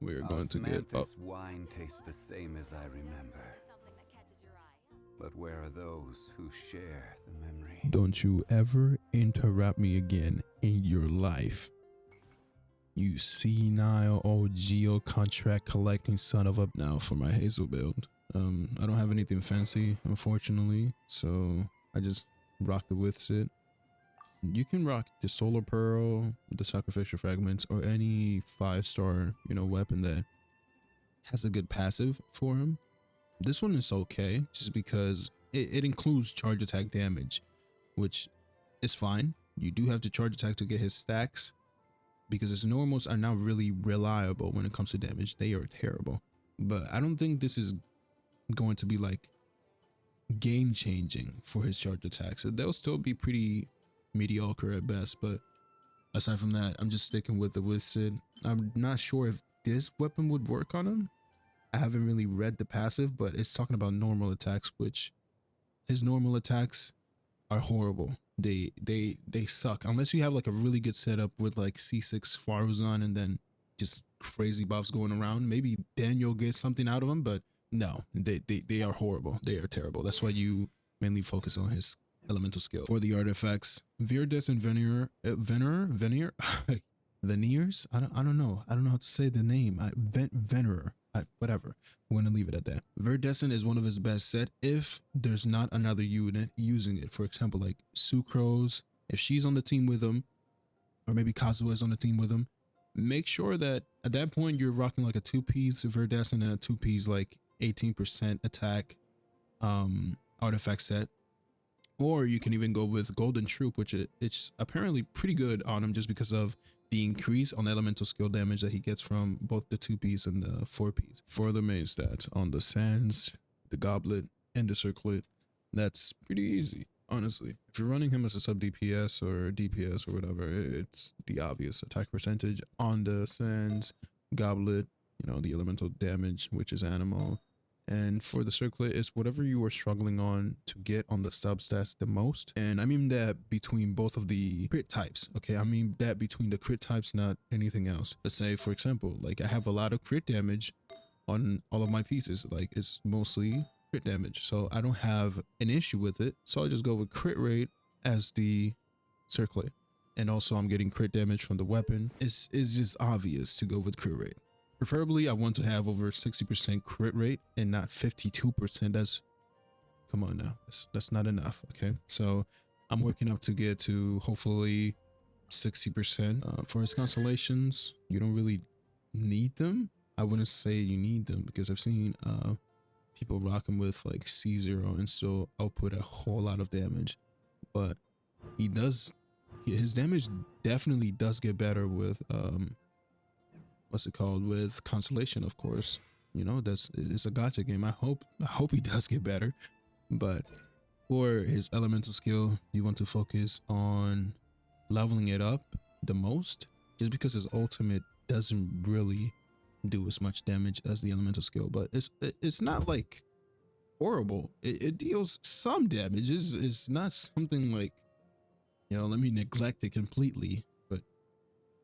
We are going to get up. Osmanthus wine tastes the same as I remember. But where are those who share the memory? Don't you ever interrupt me again in your life. You senile old geo contract collecting son of a. Now for my Heizhou build. I don't have anything fancy, unfortunately, so I just rock the Withsit. You can rock the Solar Pearl, the Sacrificial Fragments, or any 5-star, weapon that has a good passive for him. This one is okay, just because it includes charge attack damage, which is fine. You do have to charge attack to get his stacks, because his normals are not really reliable when it comes to damage. They are terrible. But I don't think this is going to be like game changing for his charge attacks. They'll still be pretty mediocre at best, but aside from that, I'm just sticking with the Withsit. I'm not sure if this weapon would work on him. I haven't really read the passive, but it's talking about normal attacks, which his normal attacks are horrible. They suck unless you have like a really good setup with like C6 Faruzan and then just crazy buffs going around. Maybe then you'll get something out of them, but no, they are horrible. They are terrible. That's why you mainly focus on his elemental skill. For the artifacts, Viridescent Veneer, Veneers. I don't know. I don't know how to say the name. Venerer. Whatever. We're gonna leave it at that. Viridescent is one of his best set if there's not another unit using it. For example, like Sucrose, if she's on the team with him, or maybe Kazuha is on the team with him, make sure that at that point you're rocking like a 2-piece Viridescent and a 2-piece like 18% attack artifact set. Or you can even go with Golden Troop, which it's apparently pretty good on him just because of the increase on elemental skill damage that he gets from both the 2-piece and the 4-piece. For the main stats on the Sands, the Goblet, and the Circlet, that's pretty easy, honestly. If you're running him as a sub DPS or DPS or whatever, it's the obvious attack percentage on the Sands, Goblet, the elemental damage, which is animal. And for the Circlet, it's whatever you are struggling on to get on the substats the most. And I mean that between both of the crit types. Okay, I mean that between the crit types, not anything else. Let's say, for example, like I have a lot of crit damage on all of my pieces. Like it's mostly crit damage. So I don't have an issue with it. So I just go with crit rate as the Circlet. And also I'm getting crit damage from the weapon. It's just obvious to go with crit rate. Preferably, I want to have over 60% crit rate and not 52%. That's, come on now, that's not enough, okay? So I'm working up to get to hopefully 60%. For his constellations, you don't really need them. I wouldn't say you need them because I've seen people rock him with like C0 and still output a whole lot of damage. But his damage definitely does get better with what's it called, with Constellation, of course. It's a gacha game. I hope he does get better. But for his elemental skill, you want to focus on leveling it up the most, just because his ultimate doesn't really do as much damage as the elemental skill, but it's not like horrible. It deals some damage. It's not something like, let me neglect it completely. But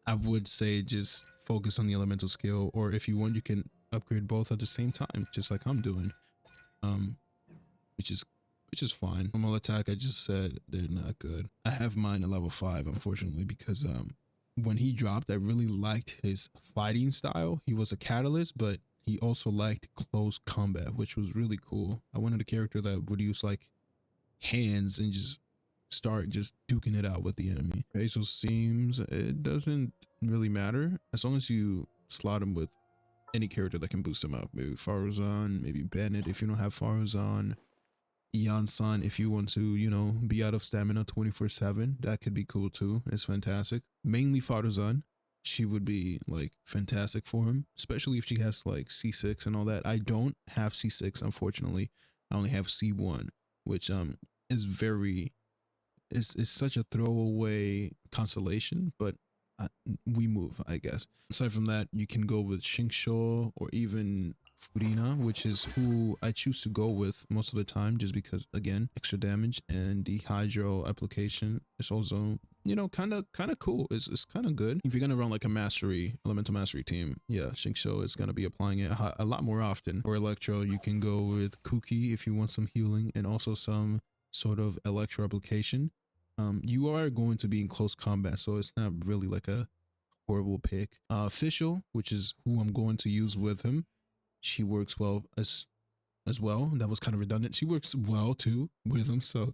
I would say just focus on the elemental skill, or if you want, you can upgrade both at the same time, just like I'm doing, which is fine. Normal attack, I just said they're not good. I have mine at level 5, unfortunately, because when he dropped, I really liked his fighting style. He was a catalyst, but he also liked close combat, which was really cool. I wanted a character that would use like hands and just start just duking it out with the enemy. Heizhou seems it doesn't really matter as long as you slot him with any character that can boost him up. Maybe Faruzan, maybe Bennett if you don't have Faruzan, Eon-san if you want to, be out of stamina 24/7. That could be cool too. It's fantastic. Mainly Faruzan. She would be like fantastic for him, especially if she has like C6 and all that. I don't have C6, unfortunately. I only have C1, which is very it's such a throwaway constellation, but we move, I guess. Aside from that, you can go with Xingqiu or even Furina, which is who I choose to go with most of the time, just because, again, extra damage, and the hydro application is also you know, kind of cool. It's kind of good. If you're gonna run like a mastery, elemental mastery team, yeah, Xingqiu is gonna be applying it a lot more often. For Electro, you can go with Kuki if you want some healing and also some sort of Electro application. You are going to be in close combat, so it's not really like a horrible pick. Official, which is who I'm going to use with him, she works well as well. That was kind of redundant. She works well too with him, so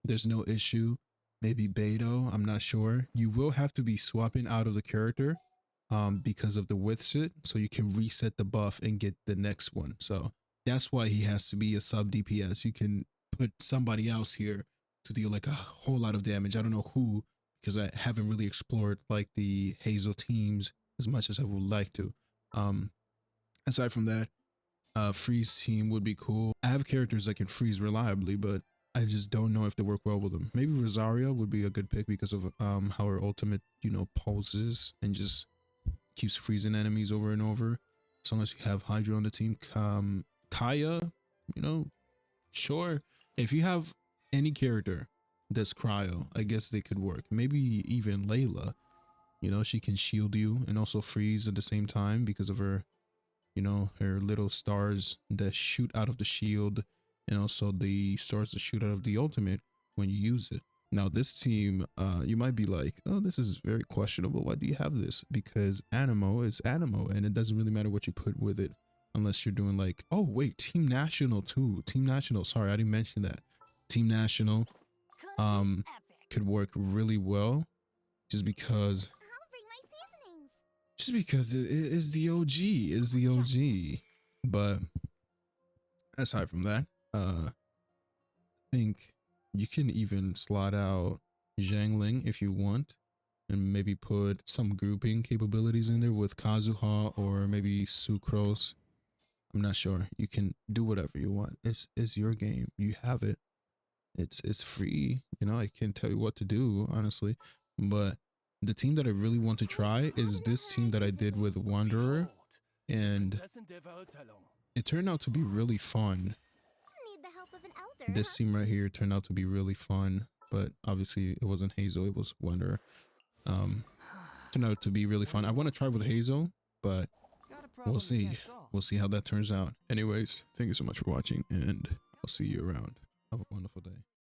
there's no issue. Maybe Beto, I'm not sure. You will have to be swapping out of the character because of the width sit, so you can reset the buff and get the next one. So that's why he has to be a sub DPS. You can put somebody else here to deal like a whole lot of damage. I don't know who, because I haven't really explored like the Heizhou teams as much as I would like to. Aside from that, freeze team would be cool. I have characters that can freeze reliably, but I just don't know if they work well with them. Maybe Rosaria would be a good pick because of how her ultimate, you know, pulses and just keeps freezing enemies over and over. As long as you have Hydra on the team. Kaya, you know, sure. If you have any character that's cryo, I guess they could work. Maybe even Layla, you know, she can shield you and also freeze at the same time because of her, you know, her little stars that shoot out of the shield and also the stars that shoot out of the ultimate when you use it. Now this team, you might be like, oh, this is very questionable. Why do you have this? Because Animo is Animo and it doesn't really matter what you put with it unless you're doing like, oh wait, Team National too. Team National, sorry, I didn't mention that. Team National could work really well just because it is the OG, but aside from that, I think you can even slot out Zhangling if you want and maybe put some grouping capabilities in there with Kazuha or maybe Sucrose. I'm not sure. You can do whatever you want. It's your game. You have it. It's free. You know, I can't tell you what to do, honestly, but the team that I really want to try is this team that I did with Wanderer, and it turned out to be really fun. This team right here turned out to be really fun, but obviously it wasn't Heizhou, it was Wanderer. Turned out to be really fun. I want to try with Heizhou, but we'll see. We'll see how that turns out. Anyways, thank you so much for watching, and I'll see you around. Have a wonderful day.